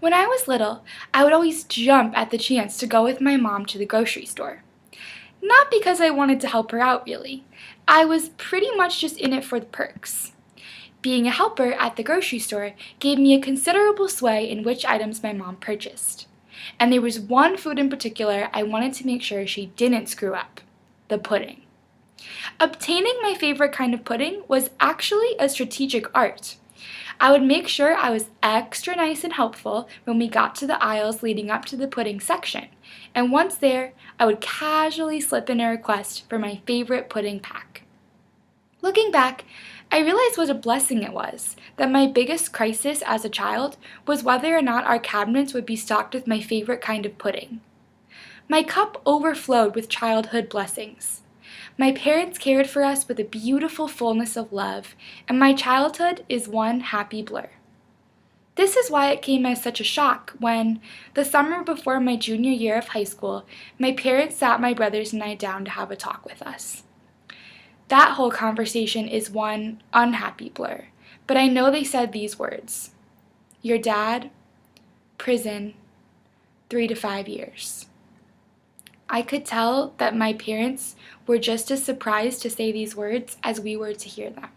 When I was little, I would always jump at the chance to go with my mom to the grocery store. Not because I wanted to help her out, really. I was pretty much just in it for the perks. Being a helper at the grocery store gave me a considerable sway in which items my mom purchased. And there was one food in particular I wanted to make sure she didn't screw up: the pudding. Obtaining my favorite kind of pudding was actually a strategic art. I would make sure I was extra nice and helpful when we got to the aisles leading up to the pudding section, and once there, I would casually slip in a request for my favorite pudding pack. Looking back, I realized what a blessing it was that my biggest crisis as a child was whether or not our cabinets would be stocked with my favorite kind of pudding. My cup overflowed with childhood blessings. My parents cared for us with a beautiful fullness of love, and my childhood is one happy blur. This is why it came as such a shock when, the summer before my junior year of high school, my parents sat my brothers and I down to have a talk with us. That whole conversation is one unhappy blur, but I know they said these words: your dad, prison, 3 to 5 years. I could tell that my parents were just as surprised to say these words as we were to hear them.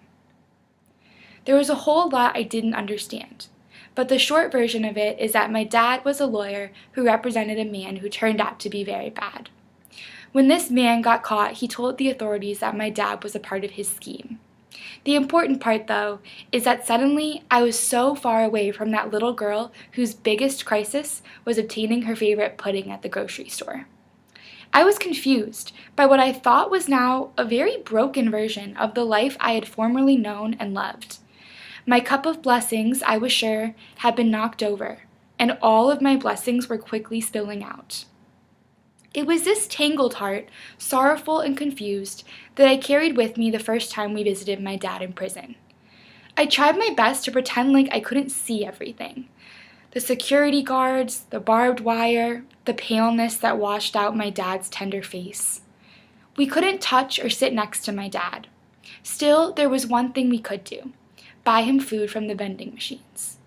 There was a whole lot I didn't understand, but the short version of it is that my dad was a lawyer who represented a man who turned out to be very bad. When this man got caught, he told the authorities that my dad was a part of his scheme. The important part, though, is that suddenly I was so far away from that little girl whose biggest crisis was obtaining her favorite pudding at the grocery store. I was confused by what I thought was now a very broken version of the life I had formerly known and loved. My cup of blessings, I was sure, had been knocked over, and all of my blessings were quickly spilling out. It was this tangled heart, sorrowful and confused, that I carried with me the first time we visited my dad in prison. I tried my best to pretend like I couldn't see everything. The security guards, the barbed wire, the paleness that washed out my dad's tender face. We couldn't touch or sit next to my dad. Still, there was one thing we could do: buy him food from the vending machines.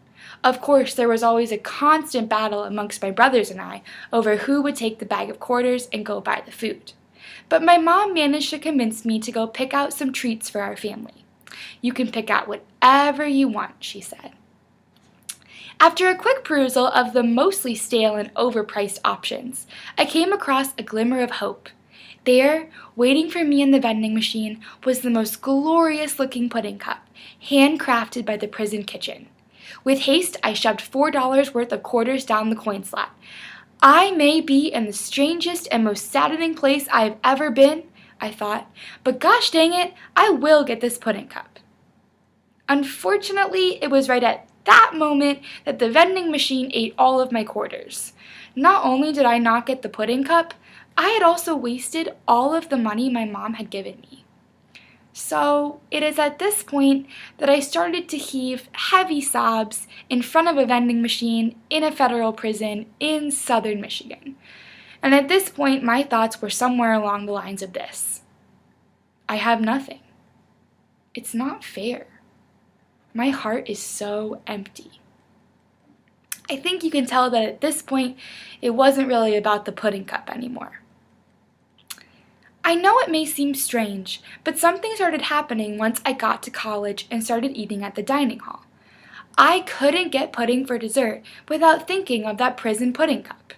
Of course, there was always a constant battle amongst my brothers and I over who would take the bag of quarters and go buy the food. But my mom managed to convince me to go pick out some treats for our family. "You can pick out whatever you want," she said. After a quick perusal of the mostly stale and overpriced options, I came across a glimmer of hope. There, waiting for me in the vending machine, was the most glorious-looking pudding cup, handcrafted by the prison kitchen. With haste, I shoved $4 worth of quarters down the coin slot. I may be in the strangest and most saddening place I have ever been, I thought, but gosh dang it, I will get this pudding cup. Unfortunately, it was right at that moment that the vending machine ate all of my quarters. Not only did I not get the pudding cup, I had also wasted all of the money my mom had given me. So it is at this point that I started to heave heavy sobs in front of a vending machine in a federal prison in southern Michigan. And at this point, my thoughts were somewhere along the lines of this: I have nothing. It's not fair. My heart is so empty. I think you can tell that at this point, it wasn't really about the pudding cup anymore. I know it may seem strange, but something started happening once I got to college and started eating at the dining hall. I couldn't get pudding for dessert without thinking of that prison pudding cup.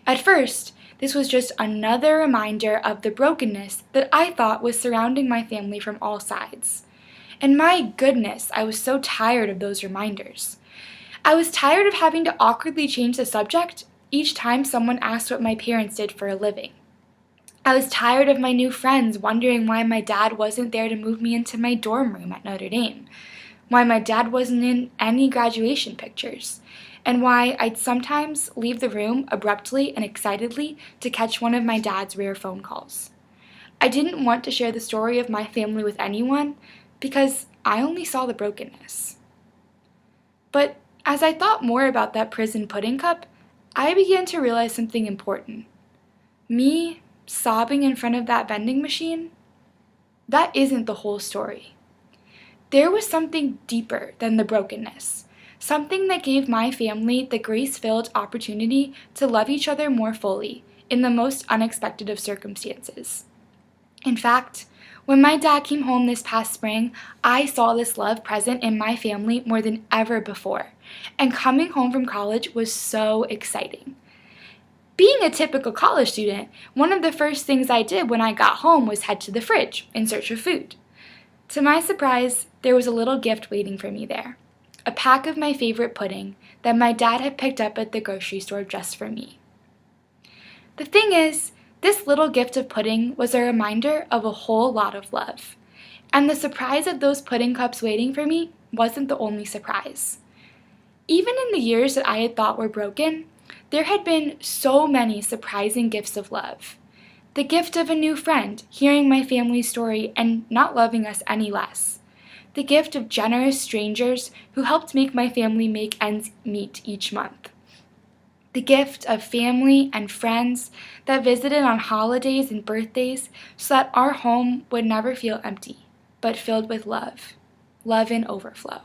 At first, this was just another reminder of the brokenness that I thought was surrounding my family from all sides. And my goodness, I was so tired of those reminders. I was tired of having to awkwardly change the subject each time someone asked what my parents did for a living. I was tired of my new friends wondering why my dad wasn't there to move me into my dorm room at Notre Dame, why my dad wasn't in any graduation pictures, and why I'd sometimes leave the room abruptly and excitedly to catch one of my dad's rare phone calls. I didn't want to share the story of my family with anyone because I only saw the brokenness. But as I thought more about that prison pudding cup, I began to realize something important. Me sobbing in front of that vending machine, that isn't the whole story. There was something deeper than the brokenness, something that gave my family the grace-filled opportunity to love each other more fully in the most unexpected of circumstances. In fact, when my dad came home this past spring, I saw this love present in my family more than ever before, and coming home from college was so exciting. Being a typical college student, one of the first things I did when I got home was head to the fridge in search of food. To my surprise, there was a little gift waiting for me there, a pack of my favorite pudding that my dad had picked up at the grocery store just for me. The thing is, this little gift of pudding was a reminder of a whole lot of love. And the surprise of those pudding cups waiting for me wasn't the only surprise. Even in the years that I had thought were broken, there had been so many surprising gifts of love. The gift of a new friend, hearing my family's story and not loving us any less. The gift of generous strangers who helped make my family make ends meet each month. The gift of family and friends that visited on holidays and birthdays so that our home would never feel empty, but filled with love. Love in overflow.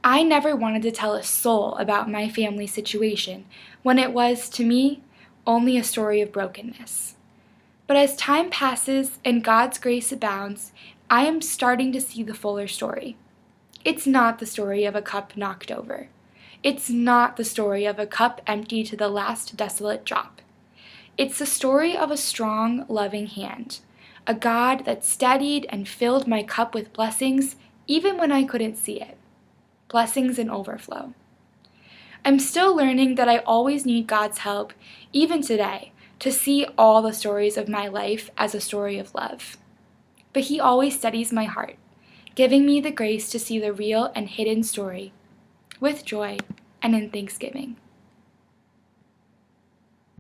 I never wanted to tell a soul about my family situation when it was, to me, only a story of brokenness. But as time passes and God's grace abounds, I am starting to see the fuller story. It's not the story of a cup knocked over. It's not the story of a cup empty to the last desolate drop. It's the story of a strong, loving hand, a God that steadied and filled my cup with blessings even when I couldn't see it. Blessings in overflow. I'm still learning that I always need God's help, even today, to see all the stories of my life as a story of love. But He always steadies my heart, giving me the grace to see the real and hidden story with joy and in thanksgiving.